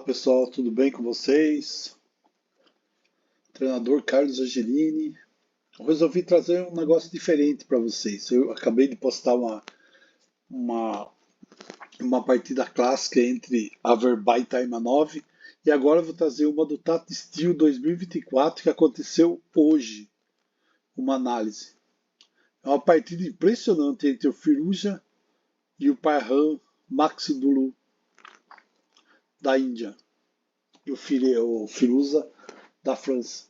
Pessoal, tudo bem com vocês? Treinador Carlos Angelini. Eu resolvi trazer um negócio diferente para vocês. Eu acabei de postar uma, uma partida clássica entre a Verbite e a Imanov e agora eu vou trazer uma do Tata Steel 2024 que aconteceu hoje. Uma análise. É uma partida impressionante entre o Firouzja e o Parham Maxidulu da Índia e o Firouzja da França.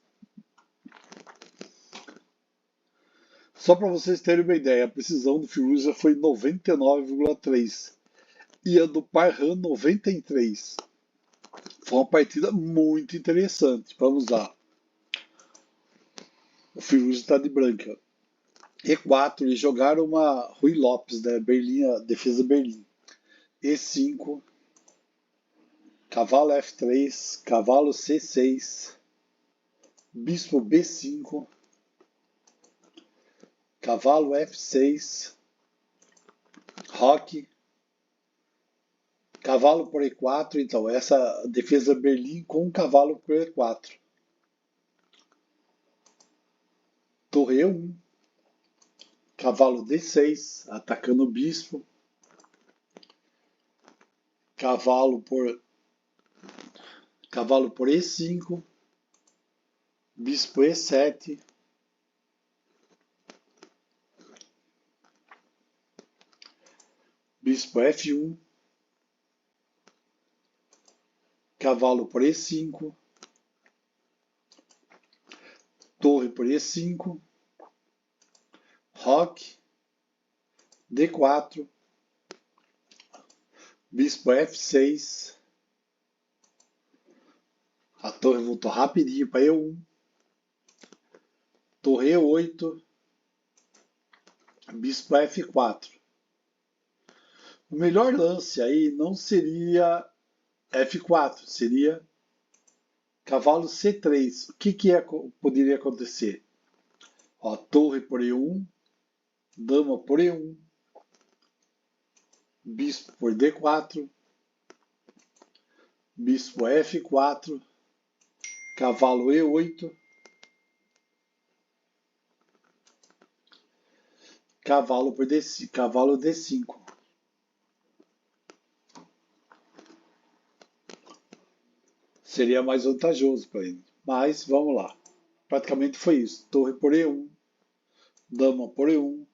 Só para vocês terem uma ideia, a precisão do Firouzja foi 99,3 e a do Parham 93. Foi uma partida muito interessante. Vamos lá. O Firouzja está de branca. E4, eles jogaram uma Rui Lopes, né? Berlim, a defesa Berlim. E5, cavalo F3, cavalo C6, bispo B5, cavalo F6, roque, cavalo por E4, então essa defesa Berlim com cavalo por E4. Torre E1, cavalo D6, atacando o bispo, cavalo por E5, bispo E7, bispo F1, cavalo por E5, torre por E5, roque, D4, bispo F6, a torre voltou rapidinho para E1, torre E8, bispo F4. O melhor lance aí não seria F4, seria cavalo C3. O que poderia acontecer? Ó, torre por E1, dama por E1, bispo por D4, bispo F4, cavalo E8, cavalo D5. Seria mais vantajoso para ele. Mas vamos lá. Praticamente foi isso. Torre por E1, dama por E1,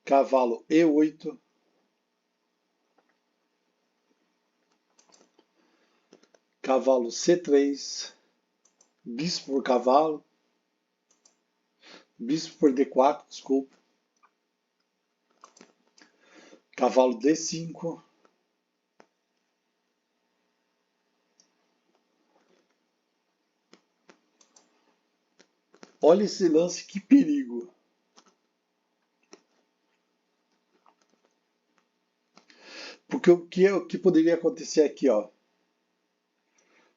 cavalo E8, cavalo C3, bispo por cavalo, bispo por D4, desculpa, cavalo D5, olha esse lance, que perigo. Porque o que poderia acontecer aqui, ó?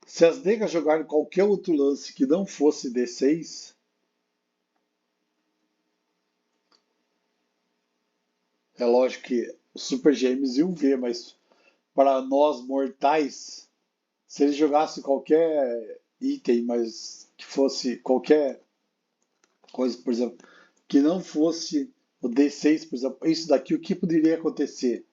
Se as negras jogarem qualquer outro lance que não fosse D6, é lógico que os Super Gêmeos iam ver, mas para nós mortais, se ele jogasse qualquer item, mas que fosse qualquer coisa, por exemplo, que não fosse o D6, por exemplo, isso daqui, o que poderia acontecer?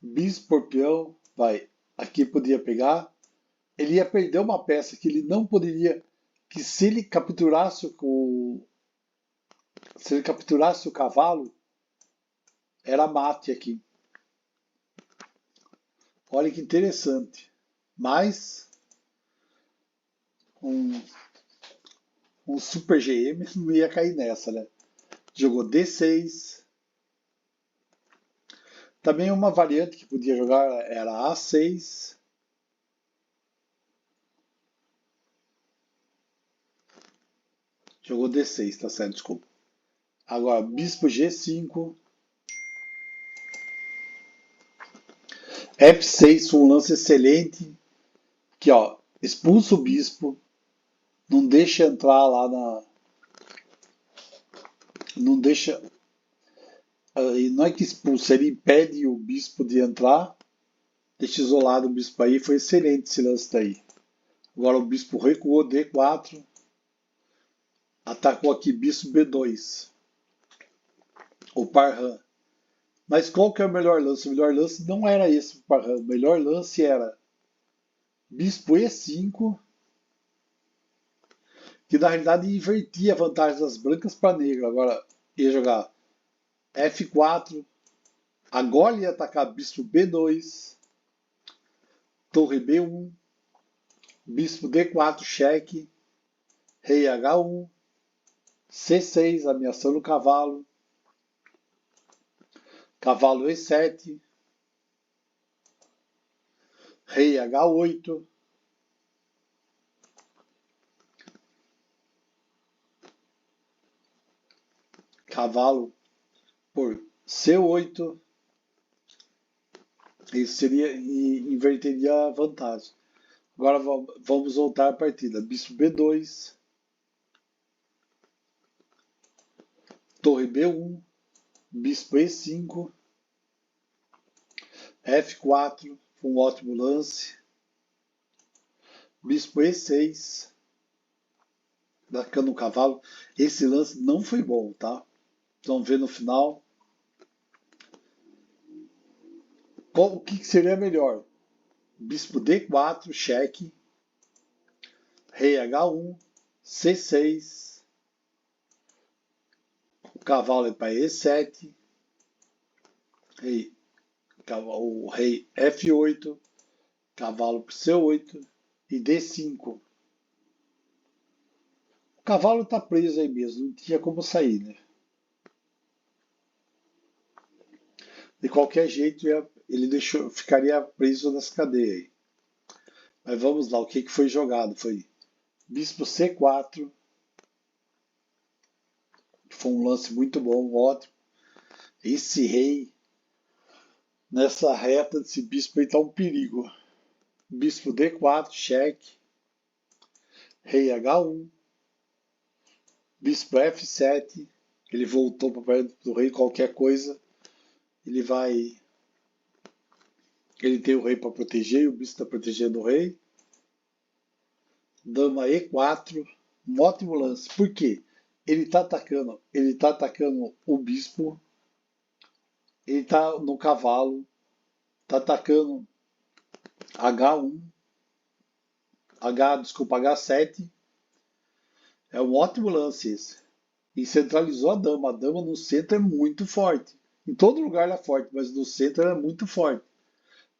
Bispo por peão, vai, aqui podia pegar, ele ia perder uma peça que ele não poderia, que se ele capturasse o cavalo, era mate aqui. Olha que interessante. Mas um Super GM não ia cair nessa, né? Jogou D6. Também uma variante que podia jogar era A6. Jogou D6, tá certo, desculpa. Agora, bispo G5. F6 foi um lance excelente. Que ó, expulsa o bispo. Não deixa entrar lá na. Não deixa E não é que expulsa, ele impede o bispo de entrar, deixa isolado o bispo aí, foi excelente esse lance daí. Agora o bispo recuou D4, atacou aqui bispo B2, o Parham. Mas qual que é o melhor lance? O melhor lance não era esse, o Parham. O melhor lance era bispo E5, que na realidade invertia a vantagem das brancas para negra. Agora ia jogar F4, agora ia atacar bispo B2, torre B1, bispo D4, cheque, rei H1, C6, ameaçando o cavalo, cavalo E7, rei H8, cavalo por C8, isso seria e inverteria a vantagem. Agora vamos voltar à partida. Bispo B2, torre B1, bispo E5, F4, um ótimo lance. Bispo E6, atacando o cavalo. Esse lance não foi bom, tá? Vamos ver no final. O que seria melhor? Bispo D4, cheque. Rei H1, C6. O cavalo é para E7. O rei F8. Cavalo para C8. E D5. O cavalo está preso aí mesmo, não tinha como sair, né? De qualquer jeito, ele ficaria preso nessa cadeia aí. Mas vamos lá, o que foi jogado? Foi bispo C4. Foi um lance muito bom, ótimo. Esse rei, nessa reta desse bispo aí, tá um perigo. Bispo D4, cheque. Rei H1. Bispo F7. Ele voltou para perto do rei, qualquer coisa. Ele vai. Ele tem o rei para proteger, e o bispo está protegendo o rei. Dama E4. Um ótimo lance. Por quê? Ele está atacando o bispo. Ele está no cavalo. Está atacando H1. Desculpa, H7. É um ótimo lance esse. E centralizou a dama. A dama no centro é muito forte. Em todo lugar ela é forte, mas no centro ela é muito forte.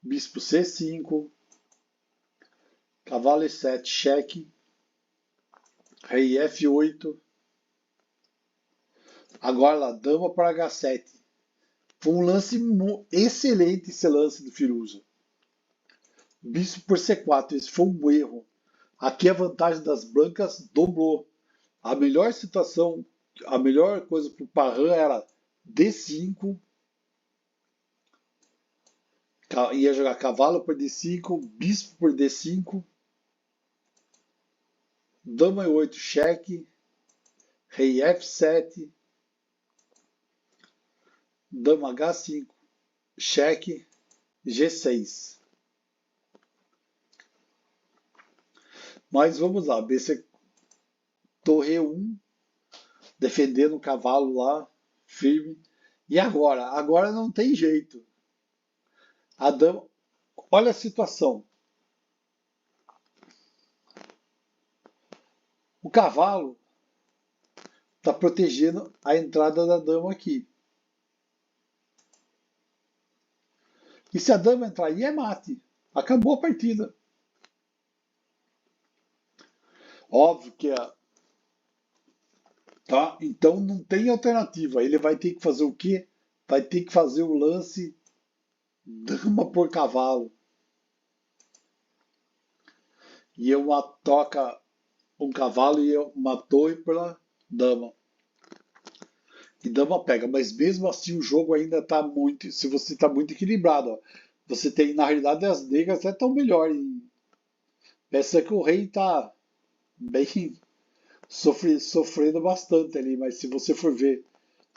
Bispo C5. Cavalo E7, cheque. Rei F8. Agora lá, dama para H7. Foi um lance excelente esse lance do Firuza. Bispo por C4. Esse foi um erro. Aqui a vantagem das brancas dobrou. A melhor situação, a melhor coisa para o Parham era D5. Ia jogar cavalo por D5, bispo por D5. Dama E8, cheque. Rei F7. Dama H5, cheque. G6. Mas vamos lá, BC torre 1, defendendo o cavalo lá, firme. E agora? Agora não tem jeito. A dama, olha a situação. O cavalo está protegendo a entrada da dama aqui. E se a dama entrar aí é mate. Acabou a partida. Óbvio que tá? Então não tem alternativa. Ele vai ter que fazer o quê? Vai ter que fazer o lance dama por cavalo. E uma toca um cavalo e uma torre pela dama. E dama pega, mas mesmo assim o jogo ainda está muito. Se você está muito equilibrado, ó, você tem, na realidade, as negras até estão melhor. Pensa que o rei está bem sofrendo bastante ali, mas se você for ver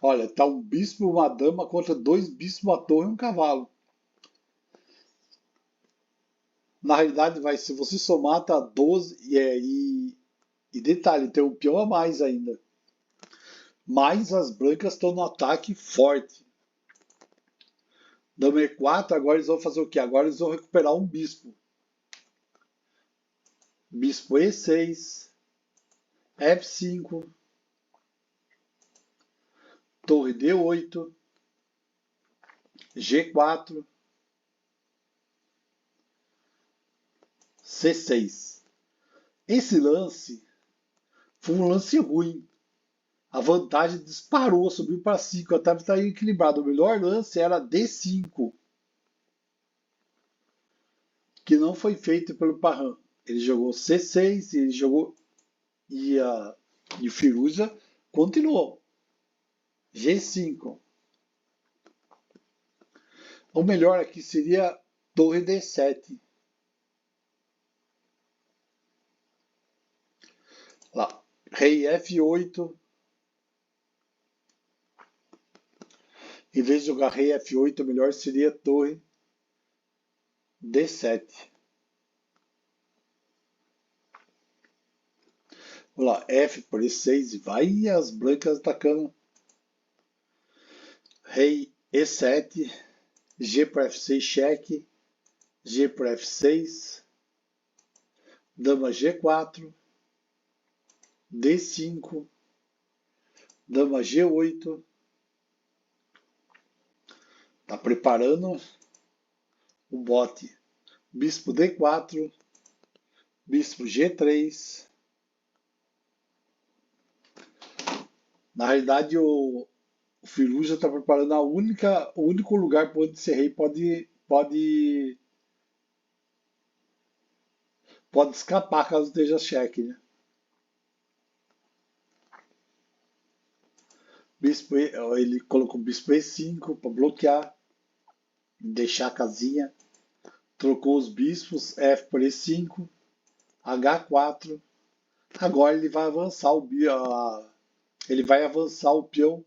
Olha, tá um bispo e uma dama contra dois bispos, uma torre e um cavalo. Na realidade, vai, se você somar, tá 12 e detalhe, tem um peão a mais ainda. Mas as brancas estão no ataque forte. Dama E4, agora eles vão fazer o quê? Agora eles vão recuperar um bispo. Bispo E6, F5, torre D8, G4, C6. Esse lance foi um lance ruim. A vantagem disparou, subiu para 5, até estar equilibrado. O melhor lance era D5, que não foi feito pelo Parran. Ele jogou C6, ele jogou e o Firuza continuou. G5. O melhor aqui seria torre D7. Lá, rei F8. Em vez de jogar rei F8, o melhor seria torre D7. Vamos lá, F por E6 e vai, e as brancas atacando. Rei E7, G por F6, cheque, G por F6, dama G4, D5, dama G8. Tá preparando o bote. Bispo D4, bispo G3. Na realidade, o Firuza está preparando o único lugar para onde esse rei pode escapar caso esteja cheque, né? Bispo ele colocou bispo E5 para bloquear, deixar a casinha. Trocou os bispos, F por E5, H4. Agora ele vai avançar ele vai avançar o peão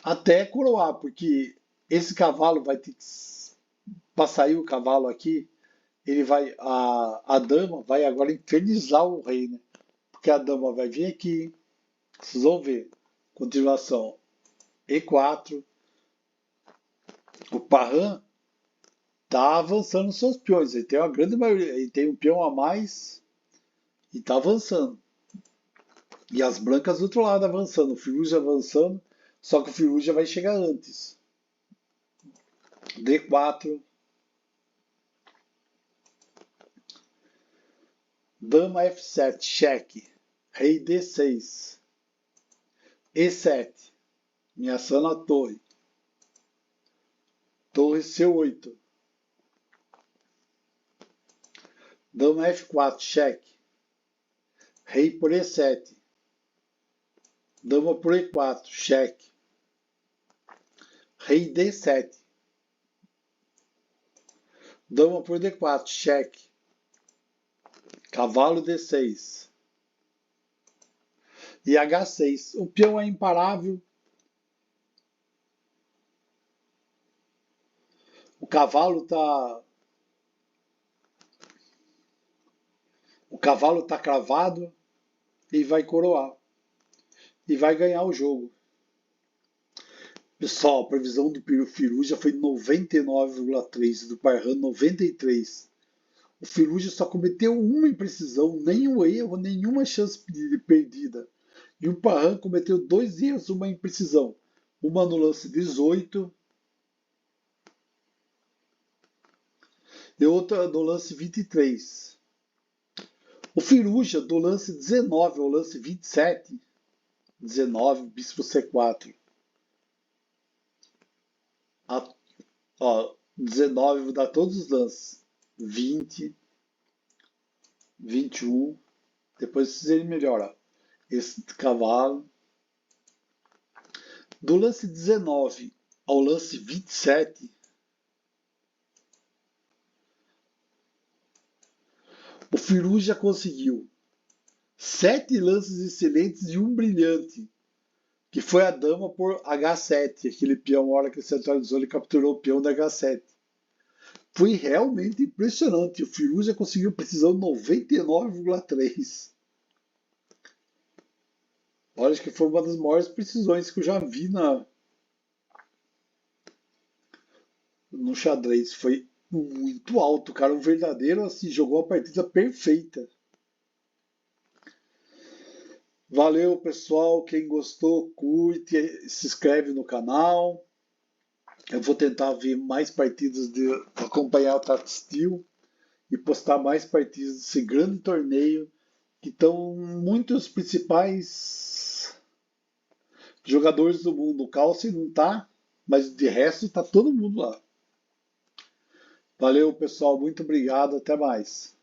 até coroar, porque esse cavalo vai ter que, para sair o cavalo aqui, ele vai a dama vai agora infernizar o rei, né? Porque a dama vai vir aqui, vocês vão ver. Continuação E4. O Parran tá avançando seus peões. Ele tem uma grande maioria, ele tem um peão a mais e tá avançando. E as brancas do outro lado avançando, o Firuza avançando, só que o Firuza vai chegar antes. D4, dama F7, cheque, rei D6, E7, ameaçando a torre, torre C8, dama F4, cheque, rei por E7, dama por E4, cheque, rei D7, dama por D4, cheque, cavalo D6 e H6. O peão é imparável. O cavalo tá cravado e vai coroar e vai ganhar o jogo. Pessoal, a previsão do Firuza foi 99,3, do Parran 93. O Firuza só cometeu uma imprecisão, nenhum erro, nenhuma chance perdida. E o Parran cometeu dois erros, uma imprecisão. Uma no lance 18 e outra no lance 23. O Firuza do lance 19 ao lance 27, 19, bispo C4. 19, vou dar todos os lances. 20, 21. Depois vocês ele melhora. Esse cavalo. Do lance 19 ao lance 27, o Firuza conseguiu 7 lances excelentes e um brilhante. que foi a dama por H7, aquele peão, a hora que ele centralizou, ele capturou o peão da H7. Foi realmente impressionante. O Firuza conseguiu precisão 99,3. Olha, acho que foi uma das maiores precisões que eu já vi no xadrez. Foi muito alto, cara. Um verdadeiro, assim, jogou a partida perfeita. Valeu, pessoal. Quem gostou, curte, se inscreve no canal. Eu vou tentar ver mais partidas de acompanhar o Tata Steel e postar mais partidas desse grande torneio que estão muitos principais jogadores do mundo. O Calci não tá, mas de resto tá todo mundo lá. Valeu, pessoal. Muito obrigado. Até mais.